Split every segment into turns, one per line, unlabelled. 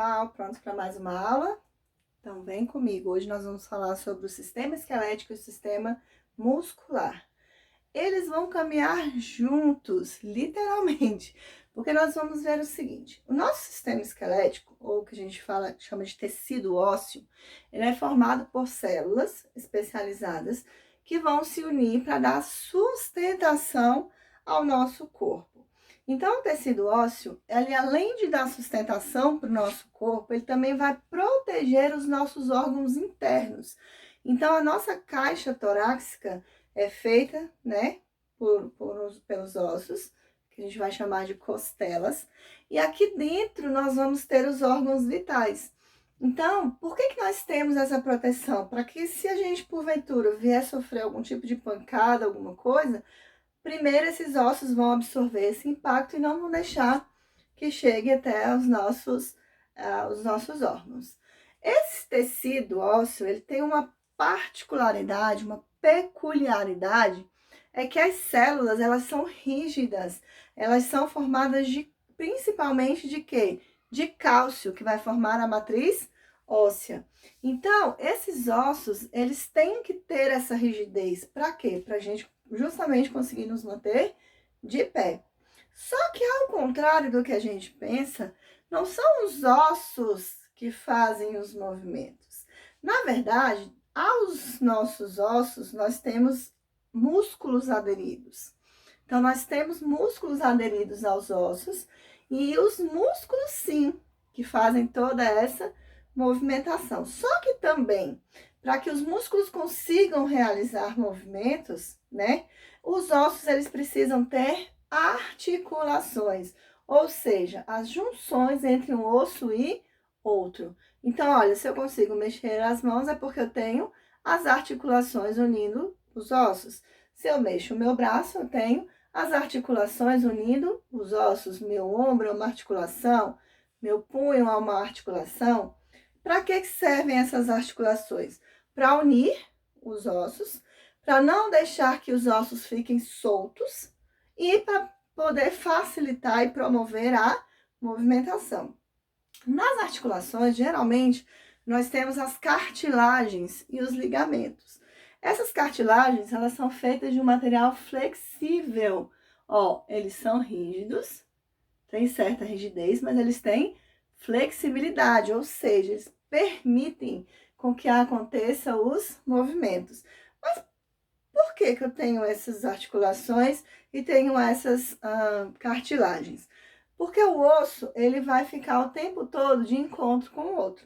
pessoal, prontos para mais uma aula? Então vem comigo, hoje nós vamos falar sobre o sistema esquelético e o sistema muscular. Eles vão caminhar juntos, literalmente, porque nós vamos ver o seguinte: o nosso sistema esquelético, ou o que a gente chama de tecido ósseo, ele é formado por células especializadas que vão se unir para dar sustentação ao nosso corpo. Então, o tecido ósseo, ele além de dar sustentação para o nosso corpo, ele também vai proteger os nossos órgãos internos. Então, a nossa caixa torácica é feita, né, pelos ossos, que a gente vai chamar de costelas, e aqui dentro nós vamos ter os órgãos vitais. Então, por que nós temos essa proteção? Para que, se a gente porventura vier sofrer algum tipo de pancada, alguma coisa, primeiro esses ossos vão absorver esse impacto e não vão deixar que chegue até os nossos órgãos. Esse tecido ósseo, ele tem uma particularidade, uma peculiaridade, é que as células, elas são rígidas, elas são formadas principalmente de quê? De cálcio, que vai formar a matriz óssea. Então, esses ossos, eles têm que ter essa rigidez. Para quê? Para a gente justamente conseguir nos manter de pé. Só que ao contrário do que a gente pensa, não são os ossos que fazem os movimentos. Na verdade, aos nossos ossos, nós temos músculos aderidos. Então, nós temos músculos aderidos aos ossos e os músculos, sim, que fazem toda essa movimentação. Só que também, para que os músculos consigam realizar movimentos, né, os ossos, eles precisam ter articulações, ou seja, as junções entre um osso e outro. Então, olha, se eu consigo mexer as mãos é porque eu tenho as articulações unindo os ossos. Se eu mexo o meu braço, eu tenho as articulações unindo os ossos. Meu ombro é uma articulação, meu punho é uma articulação. Para que servem essas articulações? Para unir os ossos, para não deixar que os ossos fiquem soltos e para poder facilitar e promover a movimentação. Nas articulações, geralmente, nós temos as cartilagens e os ligamentos. Essas cartilagens, elas são feitas de um material flexível. Ó, eles são rígidos, têm certa rigidez, mas eles têm flexibilidade, ou seja, eles permitem com que aconteça os movimentos. Mas por que eu tenho essas articulações e tenho essas cartilagens? Porque o osso, ele vai ficar o tempo todo de encontro com o outro.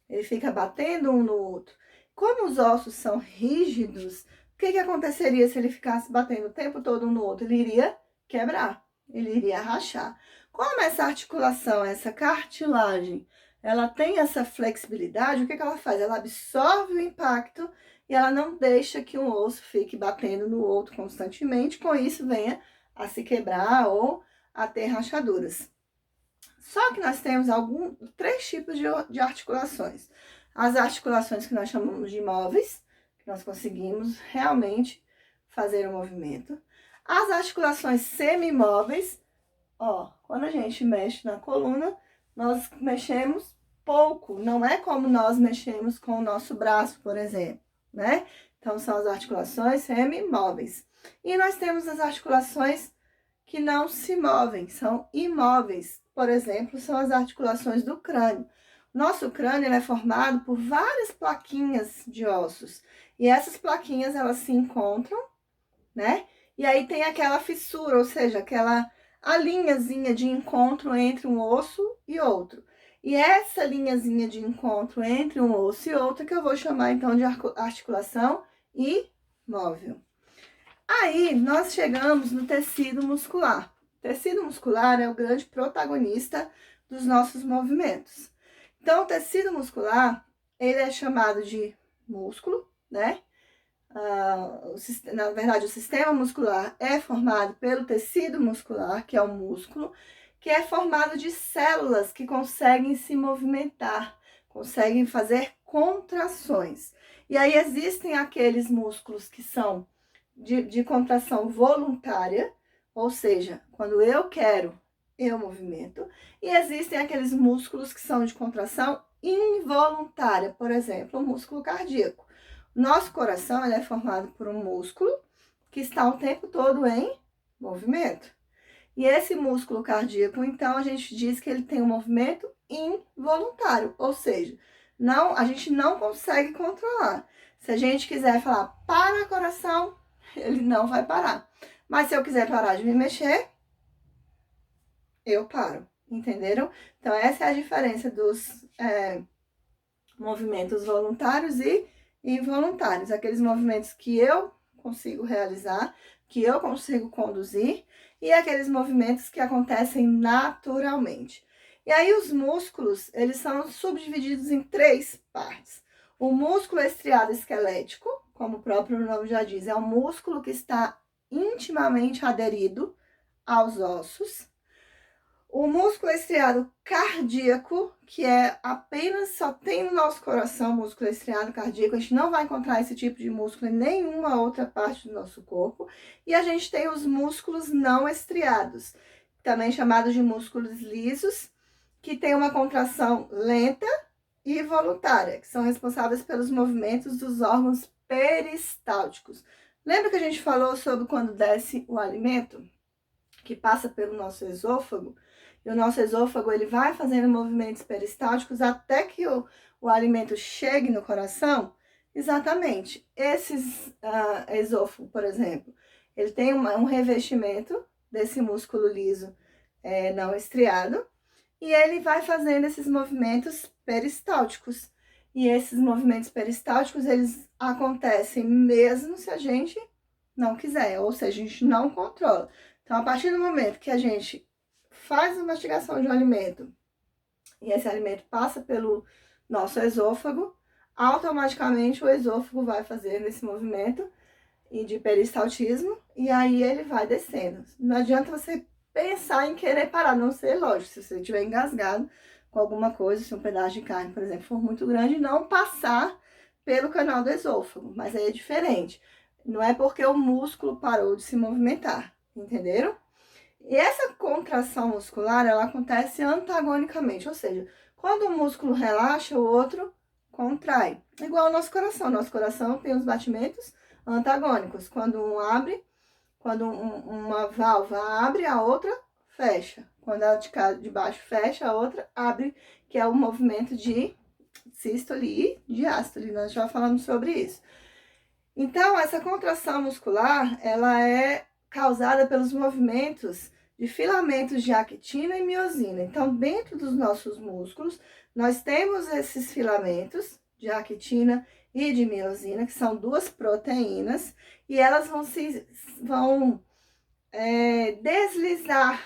Ele fica batendo um no outro. Como os ossos são rígidos, o que aconteceria se ele ficasse batendo o tempo todo um no outro? Ele iria quebrar, ele iria rachar. Como essa articulação, essa cartilagem, ela tem essa flexibilidade, o que ela faz? Ela absorve o impacto e ela não deixa que um osso fique batendo no outro constantemente, com isso venha a se quebrar ou a ter rachaduras. Só que nós temos três tipos de articulações. As articulações que nós chamamos de imóveis, que nós conseguimos realmente fazer o movimento. As articulações semi-imóveis, ó, quando a gente mexe na coluna, nós mexemos pouco, não é como nós mexemos com o nosso braço, por exemplo, né? Então, são as articulações semi-imóveis. E nós temos as articulações que não se movem, são imóveis. Por exemplo, são as articulações do crânio. Nosso crânio é formado por várias plaquinhas de ossos. E essas plaquinhas, elas se encontram, né? E aí tem aquela fissura, ou seja, a linhazinha de encontro entre um osso e outro. E essa linhazinha de encontro entre um osso e outro que eu vou chamar, então, de articulação imóvel. Aí, nós chegamos no tecido muscular. O tecido muscular é o grande protagonista dos nossos movimentos. Então, o tecido muscular, ele é chamado de músculo, né? Na verdade, o sistema muscular é formado pelo tecido muscular, que é o músculo, que é formado de células que conseguem se movimentar, conseguem fazer contrações. E aí, existem aqueles músculos que são de contração voluntária, ou seja, quando eu quero, eu movimento, e existem aqueles músculos que são de contração involuntária, por exemplo, o músculo cardíaco. Nosso coração ele é formado por um músculo que está o tempo todo em movimento. E esse músculo cardíaco, então, a gente diz que ele tem um movimento involuntário, ou seja, a gente não consegue controlar. Se a gente quiser falar para coração, ele não vai parar. Mas se eu quiser parar de me mexer, eu paro, entenderam? Então, essa é a diferença dos movimentos voluntários e involuntários. Aqueles movimentos que eu consigo realizar, que eu consigo conduzir, e aqueles movimentos que acontecem naturalmente. E aí os músculos, eles são subdivididos em 3 partes. O músculo estriado esquelético, como o próprio nome já diz, é um músculo que está intimamente aderido aos ossos. O músculo estriado cardíaco, que é apenas, só tem no nosso coração músculo estriado cardíaco, a gente não vai encontrar esse tipo de músculo em nenhuma outra parte do nosso corpo. E a gente tem os músculos não estriados, também chamados de músculos lisos, que tem uma contração lenta e voluntária, que são responsáveis pelos movimentos dos órgãos peristálticos. Lembra que a gente falou sobre quando desce o alimento, que passa pelo nosso esôfago? E o nosso esôfago, ele vai fazendo movimentos peristálticos até que o alimento chegue no coração? Exatamente. Esses esôfago, por exemplo, ele tem um revestimento desse músculo liso não estriado, e ele vai fazendo esses movimentos peristálticos. E esses movimentos peristálticos, eles acontecem mesmo se a gente não quiser, ou se a gente não controla. Então, a partir do momento que a gente faz a mastigação de um alimento e esse alimento passa pelo nosso esôfago, automaticamente o esôfago vai fazendo esse movimento de peristaltismo e aí ele vai descendo. Não adianta você pensar em querer parar, a não ser, lógico, se você estiver engasgado com alguma coisa, se um pedaço de carne, por exemplo, for muito grande, não passar pelo canal do esôfago, mas aí é diferente. Não é porque o músculo parou de se movimentar, entenderam? E essa contração muscular, ela acontece antagonicamente, ou seja, quando um músculo relaxa, o outro contrai. Igual o nosso coração. Nosso coração tem os batimentos antagônicos. Quando um abre, quando uma válvula abre, a outra fecha. Quando a de baixo fecha, a outra abre, que é o movimento de sístole e diástole. Nós já falamos sobre isso. Então, essa contração muscular, ela é causada pelos movimentos de filamentos de actina e miosina. Então, dentro dos nossos músculos, nós temos esses filamentos de actina e de miosina, que são 2 proteínas, e elas vão deslizar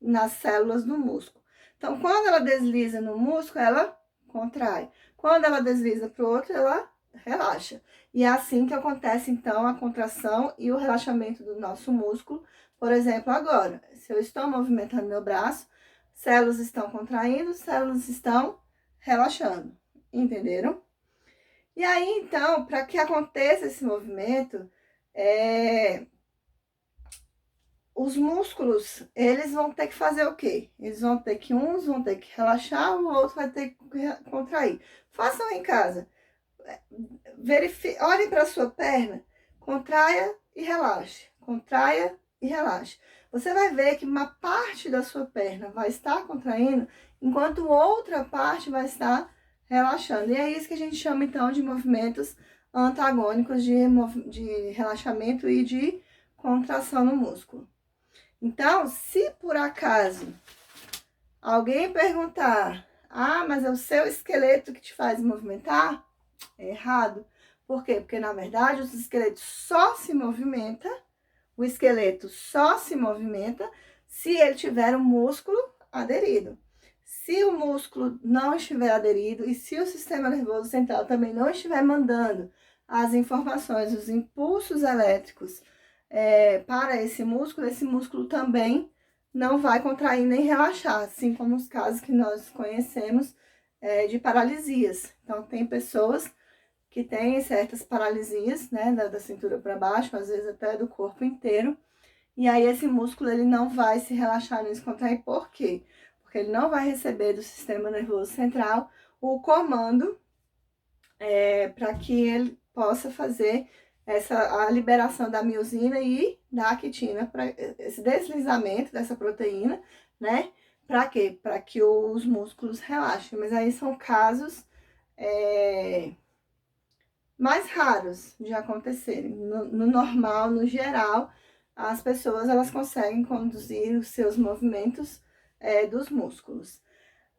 nas células do músculo. Então, quando ela desliza no músculo, ela contrai. Quando ela desliza para o outro, ela relaxa. E é assim que acontece, então, a contração e o relaxamento do nosso músculo. Por exemplo, agora, se eu estou movimentando meu braço, células estão contraindo, células estão relaxando. Entenderam? E aí, então, para que aconteça esse movimento, os músculos, eles vão ter que fazer o quê? Uns vão ter que relaxar, o outro vai ter que contrair. Façam em casa. Olhem para a sua perna, contraia e relaxe, contraia e relaxe. Você vai ver que uma parte da sua perna vai estar contraindo, enquanto outra parte vai estar relaxando. E é isso que a gente chama, então, de movimentos antagônicos de relaxamento e de contração no músculo. Então, se por acaso alguém perguntar, mas é o seu esqueleto que te faz movimentar? É errado. Por quê? Porque, na verdade, o esqueleto só se movimenta se ele tiver um músculo aderido. Se o músculo não estiver aderido e se o sistema nervoso central também não estiver mandando as informações, os impulsos elétricos para esse músculo também não vai contrair nem relaxar, assim como os casos que nós conhecemos de paralisias. Então, tem pessoas que têm certas paralisias, né, da cintura para baixo, às vezes até do corpo inteiro, E aí esse músculo ele não vai se relaxar nem se contrair. Por quê? Porque ele não vai receber do sistema nervoso central o comando para que ele possa fazer a liberação da miosina e da actina, para esse deslizamento dessa proteína, né? Para quê? Para que os músculos relaxem. Mas aí são casos mais raros de acontecerem. No normal, no geral, as pessoas elas conseguem conduzir os seus movimentos dos músculos.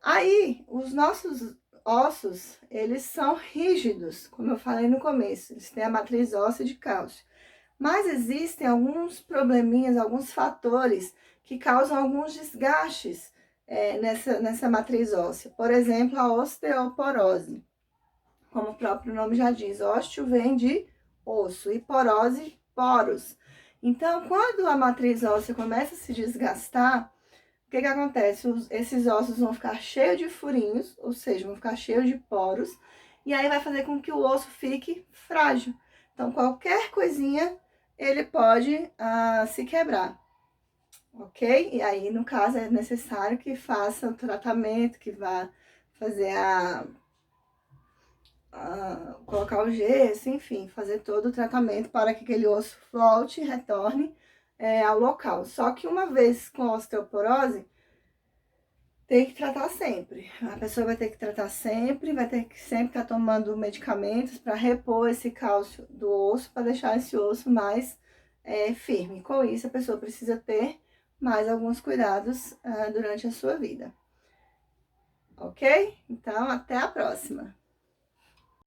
Aí, os nossos ossos, eles são rígidos, como eu falei no começo, eles têm a matriz óssea de cálcio. Mas existem alguns probleminhas, alguns fatores que causam alguns desgastes nessa matriz óssea. Por exemplo, a osteoporose. Como o próprio nome já diz, ósteo vem de osso e porose, poros. Então, quando a matriz óssea começa a se desgastar, o que acontece? Esses ossos vão ficar cheios de furinhos, ou seja, vão ficar cheios de poros, e aí vai fazer com que o osso fique frágil. Então, qualquer coisinha, ele pode se quebrar, ok? E aí, no caso, é necessário que faça o tratamento, que vá fazer colocar o gesso, enfim, fazer todo o tratamento para que aquele osso volte e retorne ao local. Só que uma vez com osteoporose, tem que tratar sempre. A pessoa vai ter que tratar sempre, vai ter que sempre estar tomando medicamentos para repor esse cálcio do osso, para deixar esse osso mais firme. Com isso, a pessoa precisa ter mais alguns cuidados durante a sua vida. Ok? Então, até a próxima!